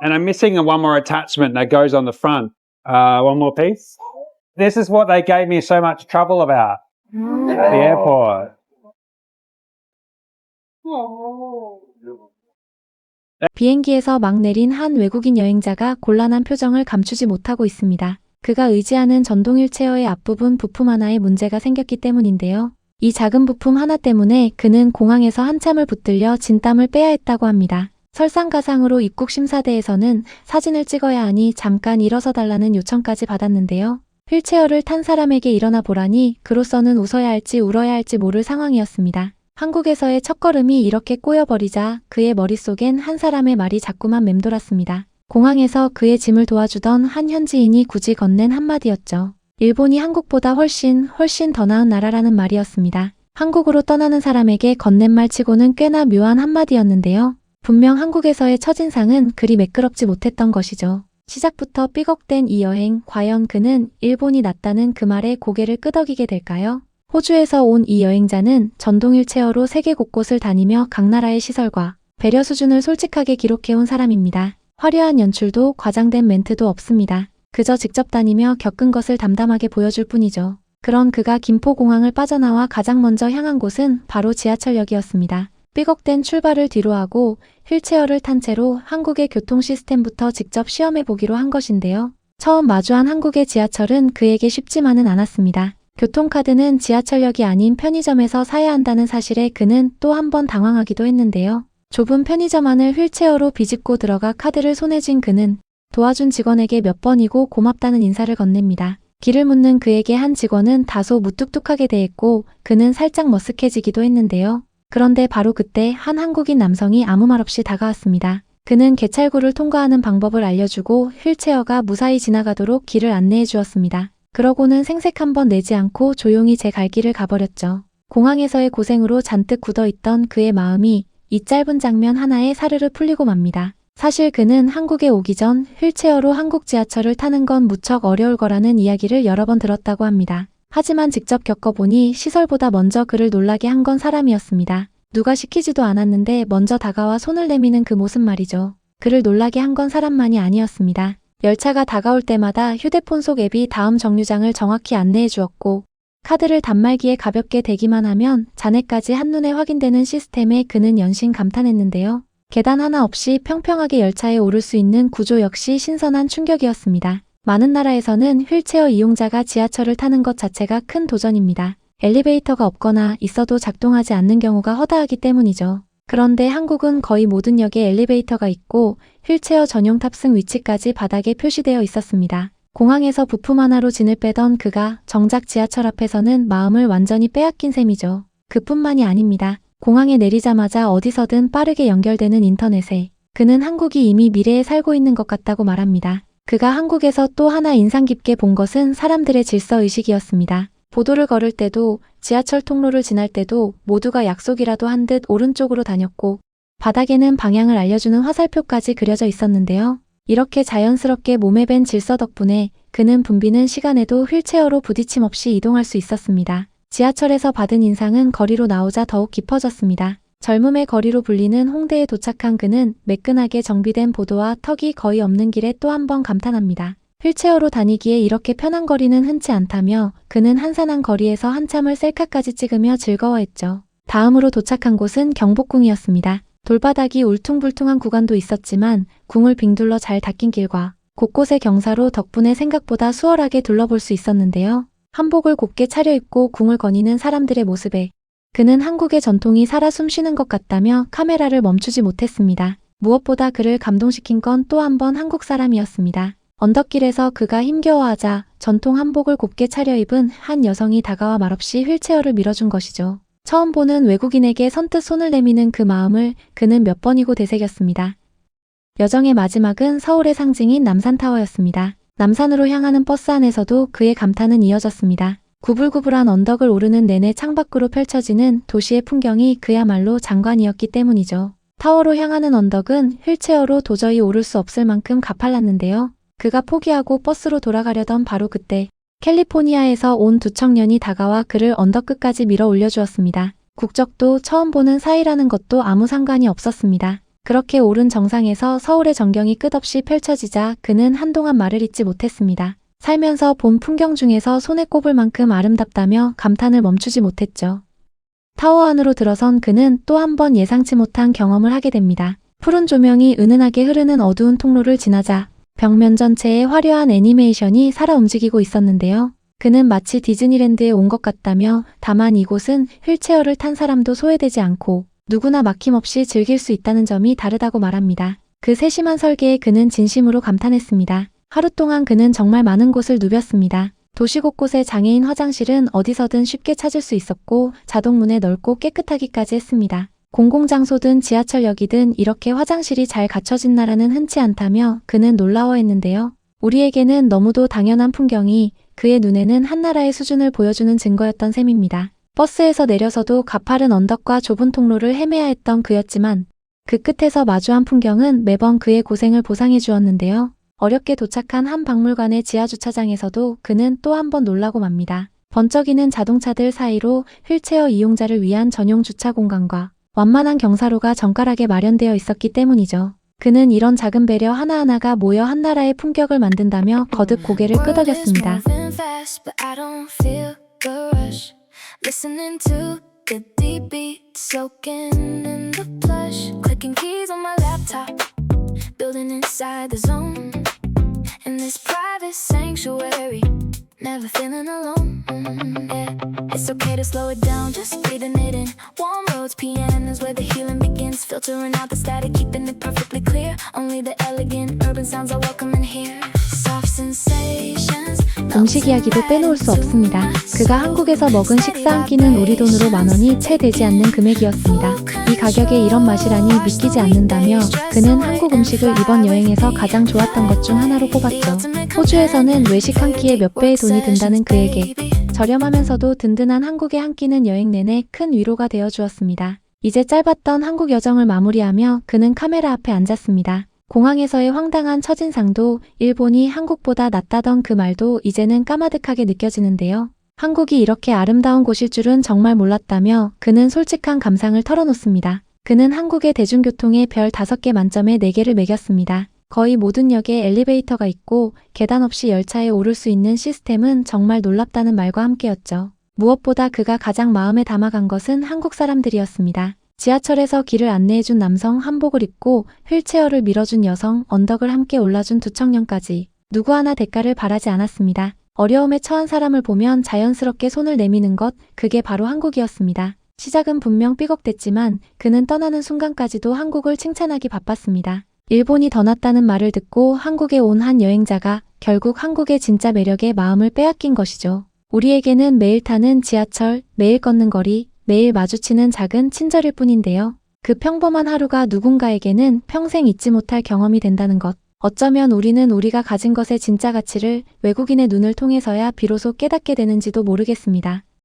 And I'm missing one more attachment that goes on the front. One more piece. This is what they gave me so much trouble about at the airport. 비행기에서 막 내린 한 외국인 여행자가 곤란한 표정을 감추지 못하고 있습니다. 그가 의지하는 전동 휠체어의 앞부분 부품 하나에 문제가 생겼기 때문인데요. 이 작은 부품 하나 때문에 그는 공항에서 한참을 붙들려 진땀을 빼야 했다고 합니다. 설상가상으로 입국 심사대에서는 사진을 찍어야 하니 잠깐 일어서 달라는 요청까지 받았는데요. 휠체어를 탄 사람에게 일어나 보라니 그로서는 웃어야 할지 울어야 할지 모를 상황이었습니다. 한국에서의 첫걸음이 이렇게 꼬여버리자 그의 머릿속엔 한 사람의 말이 자꾸만 맴돌았습니다. 공항에서 그의 짐을 도와주던 한 현지인이 굳이 건넨 한마디였죠. 일본이 한국보다 훨씬 더 나은 나라라는 말이었습니다. 한국으로 떠나는 사람에게 건넨 말치고는 꽤나 묘한 한마디였는데요. 분명 한국에서의 첫인상은 그리 매끄럽지 못했던 것이죠. 시작부터 삐걱댄 이 여행, 과연 그는 일본이 낫다는 그 말에 고개를 끄덕이게 될까요? 호주에서 온 이 여행자는 전동 휠체어로 세계 곳곳을 다니며 각 나라의 시설과 배려 수준을 솔직하게 기록해온 사람입니다. 화려한 연출도 과장된 멘트도 없습니다. 그저 직접 다니며 겪은 것을 담담하게 보여줄 뿐이죠. 그런 그가 김포공항을 빠져나와 가장 먼저 향한 곳은 바로 지하철역이었습니다. 삐걱댄 출발을 뒤로하고 휠체어를 탄 채로 한국의 교통 시스템부터 직접 시험해보기로 한 것인데요. 처음 마주한 한국의 지하철은 그에게 쉽지만은 않았습니다. 교통카드는 지하철역이 아닌 편의점에서 사야 한다는 사실에 그는 또 한 번 당황하기도 했는데요. 좁은 편의점 안을 휠체어로 비집고 들어가 카드를 손에 쥔 그는 도와준 직원에게 몇 번이고 고맙다는 인사를 건넵니다. 길을 묻는 그에게 한 직원은 다소 무뚝뚝하게 대했고 그는 살짝 머쓱해지기도 했는데요. 그런데 바로 그때 한 한국인 남성이 아무 말 없이 다가왔습니다. 그는 개찰구를 통과하는 방법을 알려주고 휠체어가 무사히 지나가도록 길을 안내해 주었습니다. 그러고는 생색 한 번 내지 않고 조용히 제 갈 길을 가버렸죠. 공항에서의 고생으로 잔뜩 굳어있던 그의 마음이 이 짧은 장면 하나에 사르르 풀리고 맙니다. 사실 그는 한국에 오기 전 휠체어로 한국 지하철을 타는 건 무척 어려울 거라는 이야기를 여러 번 들었다고 합니다. 하지만 직접 겪어보니 시설보다 먼저 그를 놀라게 한 건 사람이었습니다. 누가 시키지도 않았는데 먼저 다가와 손을 내미는 그 모습 말이죠. 그를 놀라게 한 건 사람만이 아니었습니다. 열차가 다가올 때마다 휴대폰 속 앱이 다음 정류장을 정확히 안내해 주었고 카드를 단말기에 가볍게 대기만 하면 잔액까지 한눈에 확인되는 시스템에 그는 연신 감탄했는데요. 계단 하나 없이 평평하게 열차에 오를 수 있는 구조 역시 신선한 충격이었습니다. 많은 나라에서는 휠체어 이용자가 지하철을 타는 것 자체가 큰 도전입니다. 엘리베이터가 없거나 있어도 작동하지 않는 경우가 허다하기 때문이죠. 그런데 한국은 거의 모든 역에 엘리베이터가 있고 휠체어 전용 탑승 위치까지 바닥에 표시되어 있었습니다. 공항에서 부품 하나로 진을 빼던 그가 정작 지하철 앞에서는 마음을 완전히 빼앗긴 셈이죠. 그뿐만이 아닙니다. 공항에 내리자마자 어디서든 빠르게 연결되는 인터넷에 그는 한국이 이미 미래에 살고 있는 것 같다고 말합니다. 그가 한국에서 또 하나 인상 깊게 본 것은 사람들의 질서의식이었습니다. 보도를 걸을 때도 지하철 통로를 지날 때도 모두가 약속이라도 한 듯 오른쪽으로 다녔고 바닥에는 방향을 알려주는 화살표까지 그려져 있었는데요. 이렇게 자연스럽게 몸에 밴 질서 덕분에 그는 붐비는 시간에도 휠체어로 부딪힘 없이 이동할 수 있었습니다. 지하철에서 받은 인상은 거리로 나오자 더욱 깊어졌습니다. 젊음의 거리로 불리는 홍대에 도착한 그는 매끈하게 정비된 보도와 턱이 거의 없는 길에 또 한 번 감탄합니다. 휠체어로 다니기에 이렇게 편한 거리는 흔치 않다며 그는 한산한 거리에서 한참을 셀카까지 찍으며 즐거워했죠. 다음으로 도착한 곳은 경복궁이었습니다. 돌바닥이 울퉁불퉁한 구간도 있었지만 궁을 빙둘러 잘 닦인 길과 곳곳의 경사로 덕분에 생각보다 수월하게 둘러볼 수 있었는데요. 한복을 곱게 차려입고 궁을 거니는 사람들의 모습에 그는 한국의 전통이 살아 숨쉬는 것 같다며 카메라를 멈추지 못했습니다. 무엇보다 그를 감동시킨 건 또 한 번 한국 사람이었습니다. 언덕길에서 그가 힘겨워하자 전통 한복을 곱게 차려입은 한 여성이 다가와 말없이 휠체어를 밀어준 것이죠. 처음 보는 외국인에게 선뜻 손을 내미는 그 마음을 그는 몇 번이고 되새겼습니다. 여정의 마지막은 서울의 상징인 남산타워였습니다. 남산으로 향하는 버스 안에서도 그의 감탄은 이어졌습니다. 구불구불한 언덕을 오르는 내내 창밖으로 펼쳐지는 도시의 풍경이 그야말로 장관이었기 때문이죠. 타워로 향하는 언덕은 휠체어로 도저히 오를 수 없을 만큼 가팔랐는데요. 그가 포기하고 버스로 돌아가려던 바로 그때 캘리포니아에서 온 두 청년이 다가와 그를 언덕 끝까지 밀어 올려주었습니다. 국적도 처음 보는 사이라는 것도 아무 상관이 없었습니다. 그렇게 오른 정상에서 서울의 전경이 끝없이 펼쳐지자 그는 한동안 말을 잇지 못했습니다. 살면서 본 풍경 중에서 손에 꼽을 만큼 아름답다며 감탄을 멈추지 못했죠. 타워 안으로 들어선 그는 또 한 번 예상치 못한 경험을 하게 됩니다. 푸른 조명이 은은하게 흐르는 어두운 통로를 지나자 벽면 전체에 화려한 애니메이션이 살아 움직이고 있었는데요. 그는 마치 디즈니랜드에 온 것 같다며 다만 이곳은 휠체어를 탄 사람도 소외되지 않고 누구나 막힘없이 즐길 수 있다는 점이 다르다고 말합니다. 그 세심한 설계에 그는 진심으로 감탄했습니다. 하루 동안 그는 정말 많은 곳을 누볐습니다. 도시 곳곳의 장애인 화장실은 어디서든 쉽게 찾을 수 있었고 자동문에 넓고 깨끗하기까지 했습니다. 공공장소든 지하철역이든 이렇게 화장실이 잘 갖춰진 나라는 흔치 않다며 그는 놀라워했는데요. 우리에게는 너무도 당연한 풍경이 그의 눈에는 한나라의 수준을 보여주는 증거였던 셈입니다. 버스에서 내려서도 가파른 언덕과 좁은 통로를 헤매야 했던 그였지만 그 끝에서 마주한 풍경은 매번 그의 고생을 보상해 주었는데요. 어렵게 도착한 한 박물관의 지하주차장에서도 그는 또 한 번 놀라고 맙니다. 번쩍이는 자동차들 사이로 휠체어 이용자를 위한 전용 주차 공간과 완만한 경사로가 정갈하게 마련되어 있었기 때문이죠. 그는 이런 작은 배려 하나하나가 모여 한나라의 품격을 만든다며 거듭 고개를 끄덕였습니다. Listening to the deep beat, soaking in the plush, clicking keys on my laptop, building inside the zone, in this private sanctuary, never feeling alone. Yeah, it's okay to slow it down, just breathing it in. Warm roads, pianos, where the healing begins, filtering out the static, keeping it perfectly clear. Only the elegant urban sounds are welcome in here. Soft sensations. 음식 이야기도 빼놓을 수 없습니다. 그가 한국에서 먹은 식사 한 끼는 우리 돈으로 10,000원이 채 되지 않는 금액이었습니다. 이 가격에 이런 맛이라니 믿기지 않는다며 그는 한국 음식을 이번 여행에서 가장 좋았던 것 중 하나로 꼽았죠. 호주에서는 외식 한 끼에 몇 배의 돈이 든다는 그에게 저렴하면서도 든든한 한국의 한 끼는 여행 내내 큰 위로가 되어 주었습니다. 이제 짧았던 한국 여정을 마무리하며 그는 카메라 앞에 앉았습니다. 공항에서의 황당한 첫인상도 일본이 한국보다 낫다던 그 말도 이제는 까마득하게 느껴지는데요. 한국이 이렇게 아름다운 곳일 줄은 정말 몰랐다며 그는 솔직한 감상을 털어놓습니다. 그는 한국의 대중교통에 별 5개 만점에 4개를 매겼습니다. 거의 모든 역에 엘리베이터가 있고 계단 없이 열차에 오를 수 있는 시스템은 정말 놀랍다는 말과 함께였죠. 무엇보다 그가 가장 마음에 담아간 것은 한국 사람들이었습니다. 지하철에서 길을 안내해준 남성, 한복을 입고 휠체어를 밀어준 여성, 언덕을 함께 올라준 두 청년까지 누구 하나 대가를 바라지 않았습니다. 어려움에 처한 사람을 보면 자연스럽게 손을 내미는 것, 그게 바로 한국이었습니다. 시작은 분명 삐걱댔지만 그는 떠나는 순간까지도 한국을 칭찬하기 바빴습니다. 일본이 더 낫다는 말을 듣고 한국에 온 한 여행자가 결국 한국의 진짜 매력에 마음을 빼앗긴 것이죠. 우리에게는 매일 타는 지하철, 매일 걷는 거리, 매일 마주치는 작은 친절일 뿐인데요. 그 평범한 하루가 누군가에게는 평생 잊지 못할 경험이 된다는 것. 어쩌면 우리는 우리가 가진 것의 진짜 가치를 외국인의 눈을 통해서야 비로소 깨닫게 되는지도 모르겠습니다.